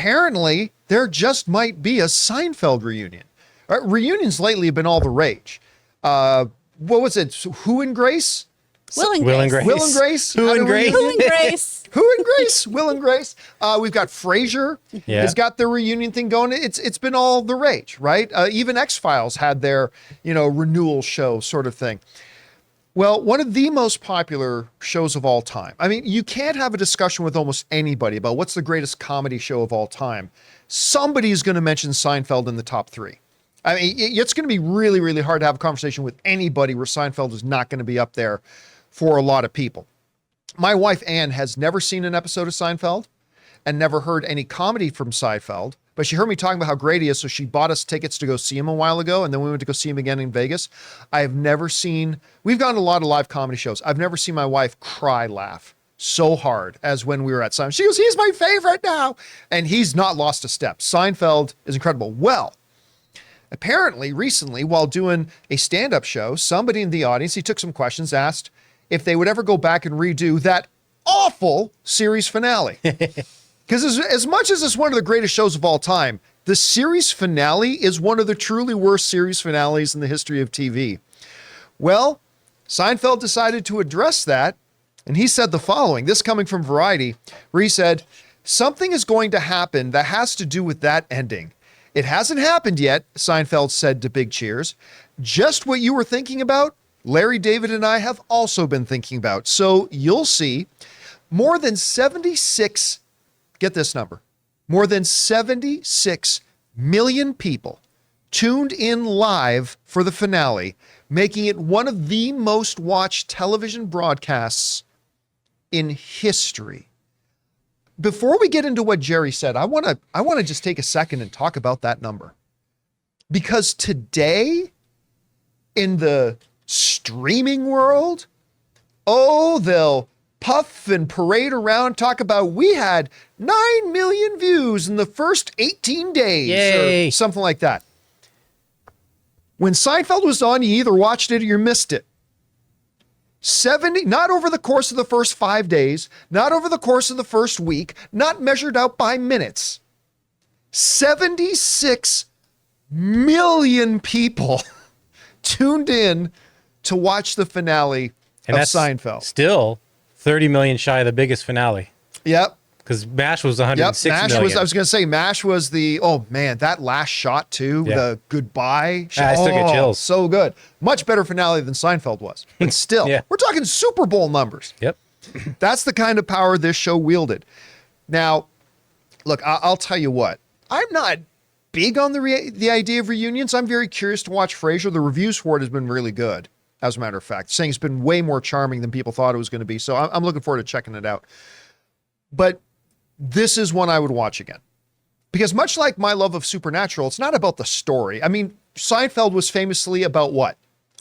apparently there just might be a Seinfeld reunion. Reunions lately have been all the rage. What was it? Who and Grace? Will and Grace. Will and Grace. Who and Grace. Will and Grace. Who and Grace? Will and Grace. We've got Frasier has got the reunion thing going. It's been all the rage, right? Even X-Files had their, renewal show sort of thing. Well, one of the most popular shows of all time. I mean, you can't have a discussion with almost anybody about what's the greatest comedy show of all time. Somebody's going to mention Seinfeld in the top 3. I mean, it's going to be really, really hard to have a conversation with anybody where Seinfeld is not going to be up there for a lot of people. My wife, Ann, has never seen an episode of Seinfeld and never heard any comedy from Seinfeld, but she heard me talking about how great he is, so she bought us tickets to go see him a while ago, and then we went to go see him again in Vegas. We've gone to a lot of live comedy shows. I've never seen my wife laugh so hard as when we were at Seinfeld. She goes, he's my favorite now, and he's not lost a step. Seinfeld is incredible. Well, apparently, recently, while doing a stand-up show, somebody in the audience, he took some questions, asked if they would ever go back and redo that awful series finale. Because as much as it's one of the greatest shows of all time, the series finale is one of the truly worst series finales in the history of TV. Well, Seinfeld decided to address that, and he said the following, this coming from Variety, where he said, something is going to happen that has to do with that ending. It hasn't happened yet, Seinfeld said to Big Cheers. Just what you were thinking about, Larry David and I have also been thinking about. So you'll see more than 76, get this number, more than 76 million people tuned in live for the finale, making it one of the most watched television broadcasts in history. Before we get into what Jerry said, I want to just take a second and talk about that number. Because today, in the streaming world, they'll puff and parade around, talk about we had 9 million views in the first 18 days. Yay. Or something like that. When Seinfeld was on, you either watched it or you missed it. 70, not over the course of the first 5 days, not over the course of the first week, not measured out by minutes. 76 million people tuned in to watch the finale of Seinfeld. Still 30 million shy of the biggest finale. Yep. Because MASH was 106 million. I was going to say MASH was that last shot too, the goodbye shot. I still get chills. So good. Much better finale than Seinfeld was. But still, we're talking Super Bowl numbers. Yep. That's the kind of power this show wielded. Now, look, I'll tell you what. I'm not big on the idea of reunions. I'm very curious to watch Frasier. The reviews for it has been really good, as a matter of fact. Saying it's been way more charming than people thought it was going to be. So I'm looking forward to checking it out. But this is one I would watch again. Because much like my love of Supernatural, it's not about the story. I mean, Seinfeld was famously about what?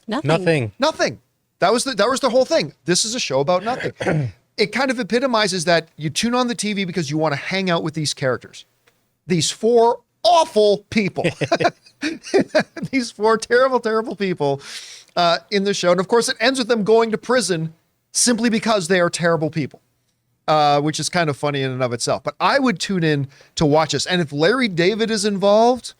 Nothing. That was the whole thing. This is a show about nothing. It kind of epitomizes that you tune on the TV because you want to hang out with these characters. These 4 awful people. These 4 terrible, terrible people in the show. And of course, it ends with them going to prison simply because they are terrible people. Which is kind of funny in and of itself. But I would tune in to watch this. And if Larry David is involved,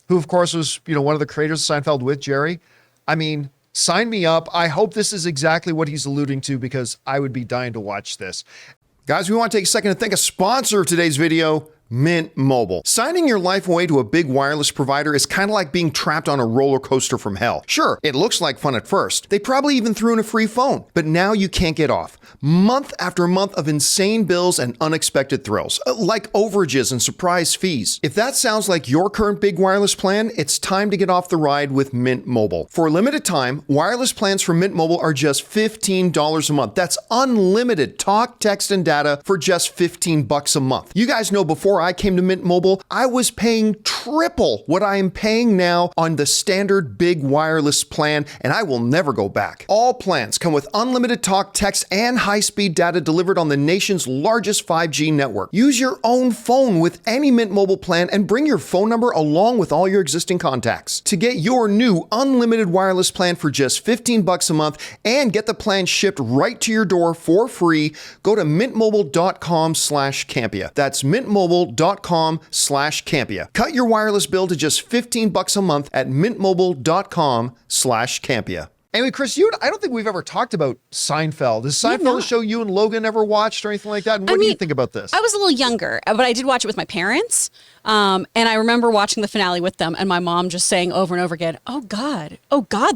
who of course was, one of the creators of Seinfeld with Jerry, I mean, sign me up. I hope this is exactly what he's alluding to because I would be dying to watch this. Guys, we want to take a second to thank a sponsor of today's video, Mint Mobile. Signing your life away to a big wireless provider is kind of like being trapped on a roller coaster from hell. Sure, it looks like fun at first. They probably even threw in a free phone, but now you can't get off. Month after month of insane bills and unexpected thrills, like overages and surprise fees. If that sounds like your current big wireless plan, it's time to get off the ride with Mint Mobile. For a limited time, wireless plans from Mint Mobile are just $15 a month. That's unlimited talk, text, and data for just $15 a month. You guys know before I came to Mint Mobile, I was paying triple what I am paying now on the standard big wireless plan, and I will never go back. All plans come with unlimited talk, text, and high-speed data delivered on the nation's largest 5G network. Use your own phone with any Mint Mobile plan and bring your phone number along with all your existing contacts. To get your new unlimited wireless plan for just $15 a month and get the plan shipped right to your door for free, go to mintmobile.com/Campea. That's mintmobile.com/Campea. mintmobile.com/Campea. Cut your wireless bill to just $15 a month at mintmobile.com/Campea. Anyway, Chris, I don't think we've ever talked about Seinfeld. Is Seinfeld a show you and Logan ever watched or anything like that? And what do you think about this? I was a little younger, but I did watch it with my parents. And I remember watching the finale with them and my mom just saying over and over again, oh God,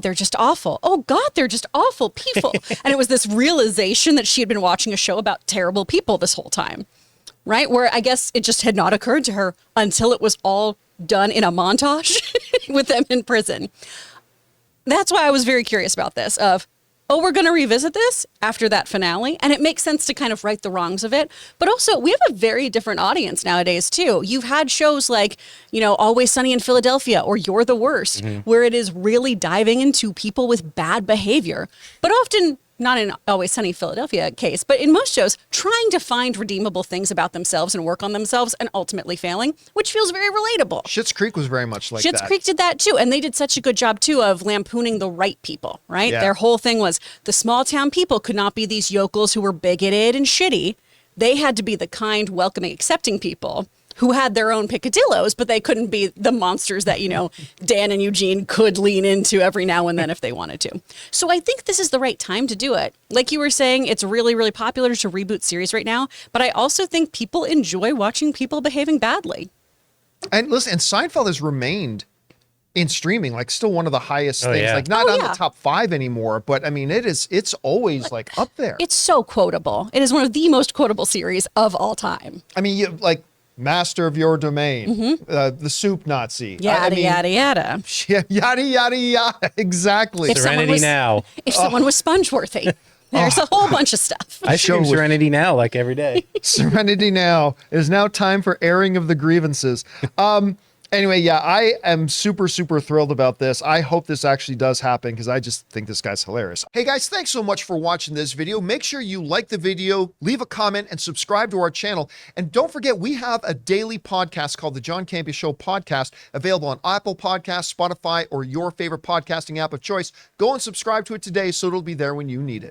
they're just awful. Oh God, they're just awful people. And it was this realization that she had been watching a show about terrible people this whole time, right? Where I guess it just had not occurred to her until it was all done in a montage with them in prison. That's why I was very curious about this we're going to revisit this after that finale. And it makes sense to kind of right the wrongs of it. But also we have a very different audience nowadays too. You've had shows like, Always Sunny in Philadelphia or You're the Worst, where it is really diving into people with bad behavior, but often not in Always Sunny Philadelphia case, but in most shows, trying to find redeemable things about themselves and work on themselves and ultimately failing, which feels very relatable. Schitt's Creek was very much like that. Schitt's Creek did that too. And they did such a good job too of lampooning the right people, right? Yeah. Their whole thing was the small town people could not be these yokels who were bigoted and shitty. They had to be the kind, welcoming, accepting people who had their own picadillos, but they couldn't be the monsters that, Dan and Eugene could lean into every now and then if they wanted to. So I think this is the right time to do it. Like you were saying, it's really, really popular to reboot series right now, but I also think people enjoy watching people behaving badly. And listen, and Seinfeld has remained in streaming, like still one of the highest things, yeah. like not on the top 5 anymore, but I mean, it's always like up there. It's so quotable. It is one of the most quotable series of all time. I mean, Master of Your Domain, the Soup Nazi. Yada, yada, yada. Yada, yada, yada. Exactly. Serenity Now. If someone was sponge-worthy. There's a whole bunch of stuff. I stream Serenity Now like every day. Serenity Now. It is now time for airing of the grievances. Anyway, yeah, I am super, super thrilled about this. I hope this actually does happen because I just think this guy's hilarious. Hey guys, thanks so much for watching this video. Make sure you like the video, leave a comment, and subscribe to our channel. And don't forget, we have a daily podcast called the John Campea Show podcast, available on Apple Podcasts, Spotify, or your favorite podcasting app of choice. Go and subscribe to it today so it'll be there when you need it.